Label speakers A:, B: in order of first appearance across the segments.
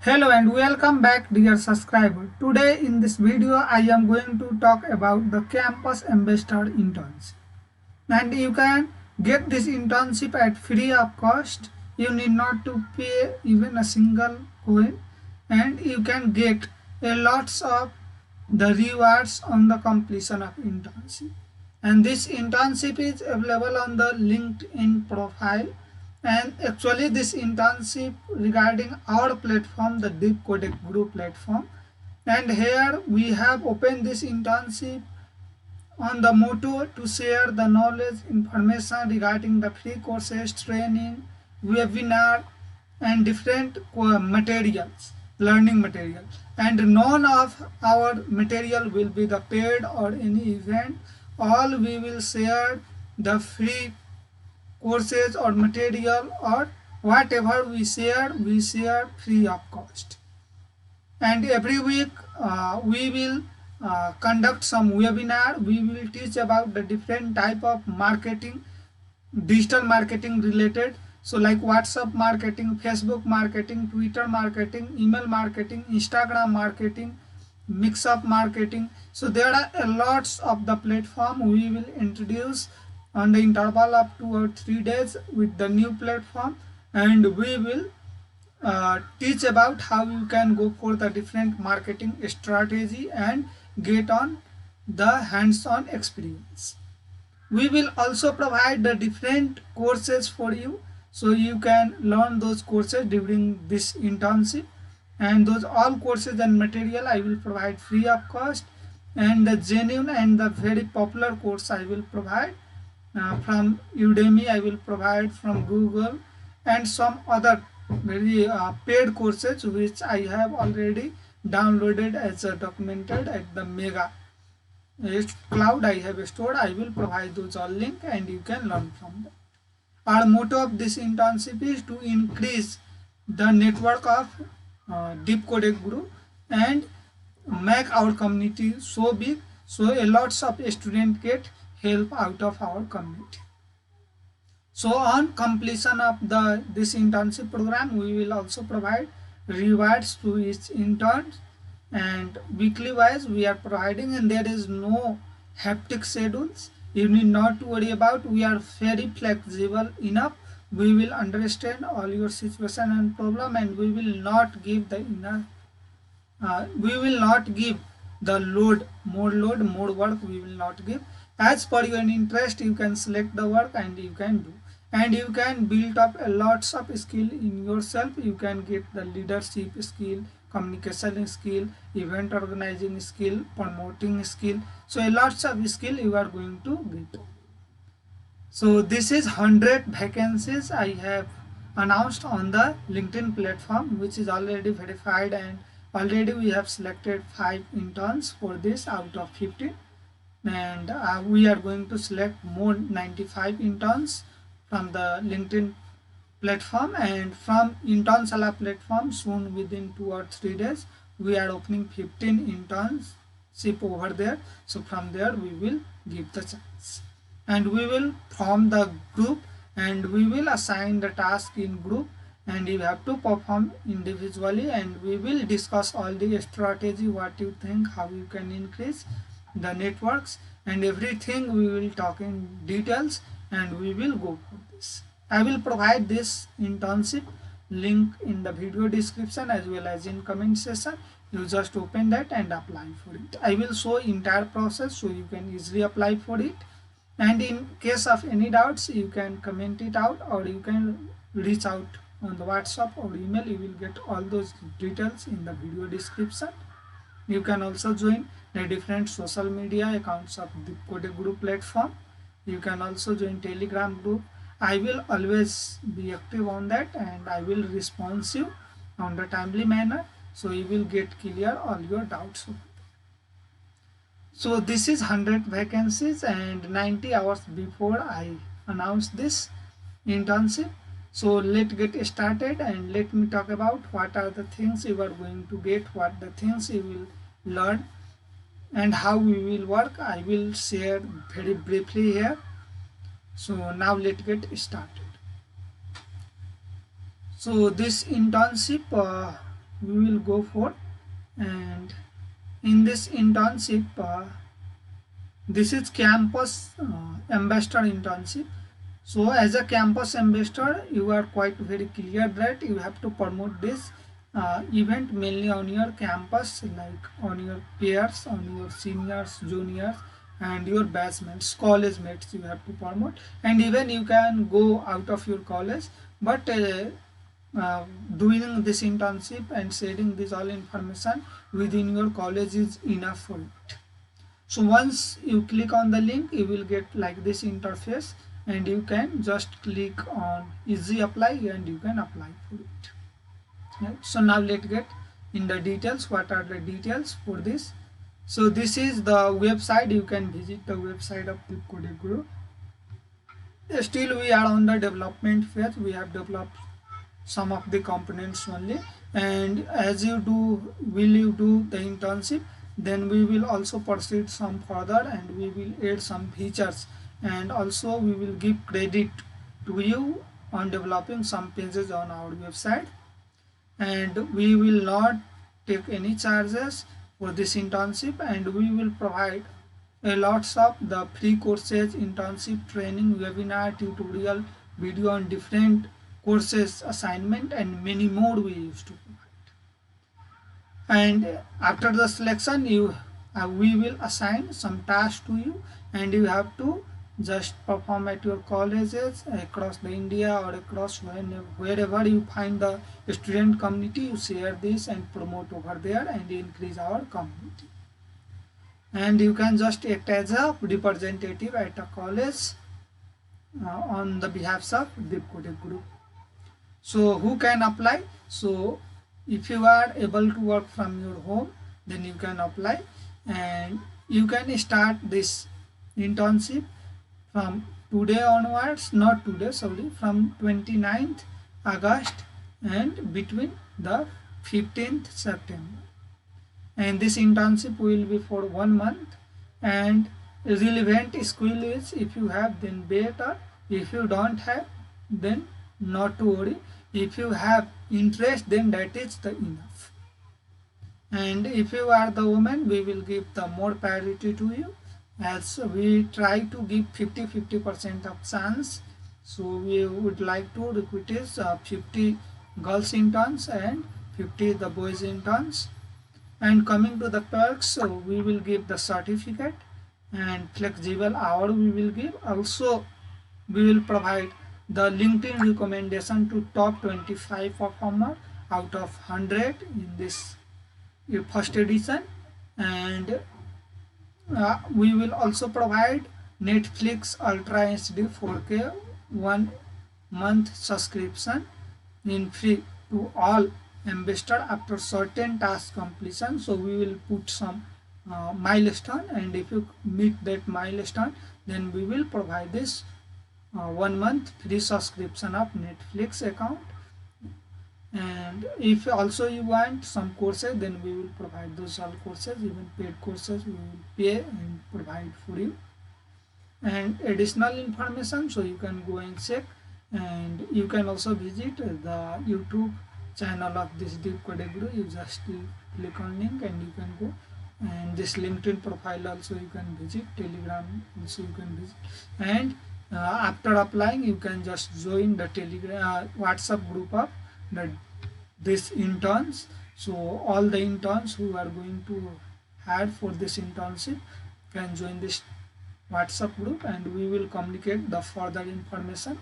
A: Hello and welcome back dear subscriber. Today in this video I am going to talk about the campus ambassador internship. And you can get this internship at free of cost. You need not to pay even a single coin and you can get a lots of the rewards on the completion of internship. And this internship is available on the LinkedIn profile, and actually this internship regarding our platform, the Deep Codec Group platform, and here we have opened this internship on the motto to share the knowledge information regarding the free courses, training, webinar and different materials, learning material, and none of our material will be the paid or any event. All we will share the free courses or material, or whatever we share free of cost. And every week we will conduct some webinar. We will teach about the different type of marketing, digital marketing related, so like WhatsApp marketing, Facebook marketing, Twitter marketing, email marketing, Instagram marketing, mix up marketing. So there are a lots of the platform we will introduce on the interval of 2 or 3 days with the new platform, and we will teach about how you can go for the different marketing strategy and get on the hands-on experience. We will also provide the different courses for you, so you can learn those courses during this internship, and those all courses and material I will provide free of cost. And the genuine and the very popular course I will provide from Udemy, I will provide from Google, and some other very paid courses which I have already downloaded as a documented at the Mega cloud I have stored. I will provide those all link and you can learn from them. Our motto of this internship is to increase the network of Deep Codec Group and make our community so big, so a lots of students get help out of our community. So on completion of this internship program, we will also provide rewards to each intern, and weekly wise we are providing, and there is no hectic schedules. You need not to worry about. We are very flexible enough. We will understand all your situation and problem, and we will not give the more work we will not give. As per your interest, you can select the work and you can do, and you can build up a lots of skill in yourself. You can get the leadership skill, communication skill, event organizing skill, promoting skill. So a lots of skill you are going to get. So this is 100 vacancies I have announced on the LinkedIn platform, which is already verified, and already we have selected 5 interns for this out of 15, and we are going to select more 95 interns from the LinkedIn platform, and from Internshala platform soon within 2 or 3 days we are opening 15 internship over there. So from there we will give the chance, and we will form the group, and we will assign the task in group, and you have to perform individually, and we will discuss all the strategy, what you think, how you can increase the networks, and everything we will talk in details, and we will go for this. I will provide this internship link in the video description as well as in comment section. You just open that and apply for it. I will show entire process so you can easily apply for it, and in case of any doubts you can comment it out, or you can reach out on the WhatsApp or email. You will get all those details in the video description. You can also join the different social media accounts of the Codec Group platform. You can also join Telegram group. I will always be active on that, and I will respond you on the timely manner, so you will get clear all your doubts. So this is 100 vacancies, and 90 hours before I announced this internship. So let's get started, and let me talk about what are the things you are going to get, what the things you will learn, and how we will work. I will share very briefly here. So now let's get started. So this internship we will go for. And in this internship, this is campus ambassador internship. So as a campus ambassador, you are quite very clear that you have to promote this event mainly on your campus, like on your peers, on your seniors, juniors, and your batchmates, college mates you have to promote. And even you can go out of your college, but doing this internship and sharing this all information within your college is enough for it. So once you click on the link, you will get like this interface, and you can just click on easy apply and you can apply for it. Right? So now let's get in the details. What are the details for this? So this is the website. You can visit the website of Deep Coding Guru. Still we are on the development phase. We have developed some of the components only, and as you do the internship, then we will also proceed some further and we will add some features, and also we will give credit to you on developing some pages on our website. And we will not take any charges for this internship, and we will provide a lots of the free courses, internship training, webinar, tutorial, video on different courses, assignment, and many more we used to provide. And after the selection, we will assign some tasks to you, and you have to just perform at your colleges across the India or across wherever you find the student community. You share this and promote over there and increase our community. And you can just act as a representative at a college on the behalf of Deep Coding Group. So who can apply? So if you are able to work from your home, then you can apply, and you can start this internship from today onwards, not today, sorry, from 29th August and between the 15th September. And this internship will be for 1 month, and relevant skill is, if you have, then better. If you don't have, then not to worry. If you have interest, then that is the enough. And if you are the woman, we will give the more priority to you, as we try to give 50% of chance. So we would like to recruit 50 girls interns and 50 the boys interns. And coming to the perks, so we will give the certificate and flexible hour we will give. Also we will provide the LinkedIn recommendation to top 25 performer out of 100 in this first edition. And we will also provide Netflix Ultra HD 4K 1 month subscription in free to all ambassador after certain task completion. So we will put some milestone, and if you meet that milestone, then we will provide this 1 month free subscription of Netflix account. And if also you want some courses, then we will provide those all courses, even paid courses we will pay and provide for you. And additional information, so you can go and check, and you can also visit the YouTube channel of this Deep Coding Guru. You just click on link and you can go. And this LinkedIn profile also you can visit, Telegram also you can visit. And after applying, you can just join the Telegram WhatsApp group of this interns. So all the interns who are going to hire for this internship can join this WhatsApp group, and we will communicate the further information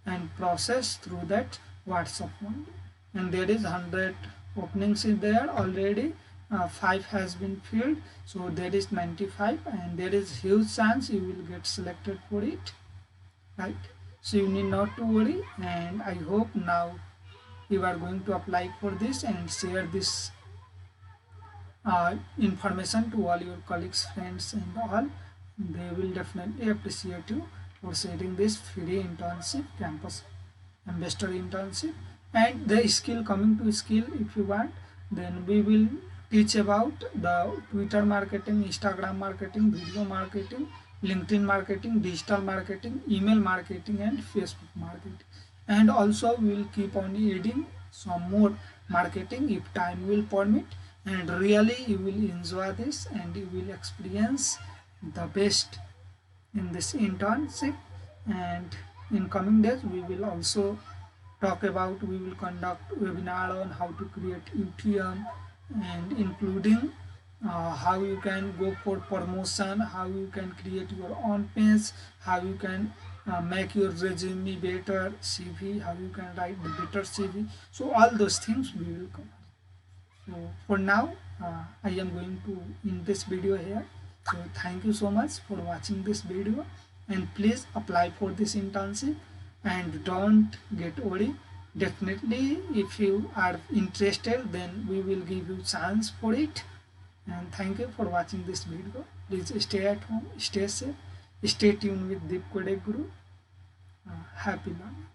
A: and process through that WhatsApp only. And there is 100 openings in there already. 5 has been filled, so there is 95, and there is huge chance you will get selected for it, right? So you need not to worry, and I hope now you are going to apply for this and share this information to all your colleagues, friends, and all. They will definitely appreciate you for sharing this free internship, campus ambassador internship. And the skill, coming to skill, if you want, then we will teach about the Twitter marketing, Instagram marketing, video marketing, LinkedIn marketing, digital marketing, email marketing, and Facebook marketing. And also we will keep on adding some more marketing if time will permit, and really you will enjoy this and you will experience the best in this internship. And in coming days we will also we will conduct webinar on how to create UTM, and including how you can go for promotion, how you can create your own page, how you can make your resume better, CV, how you can write the better CV. So all those things we will cover. So for now I am going to end this video here. So thank you so much for watching this video, and please apply for this internship and don't get worried. Definitely if you are interested, then we will give you chance for it. And thank you for watching this video. Please stay at home, stay safe, stay tuned with Deep Codec Guru. Happy learning.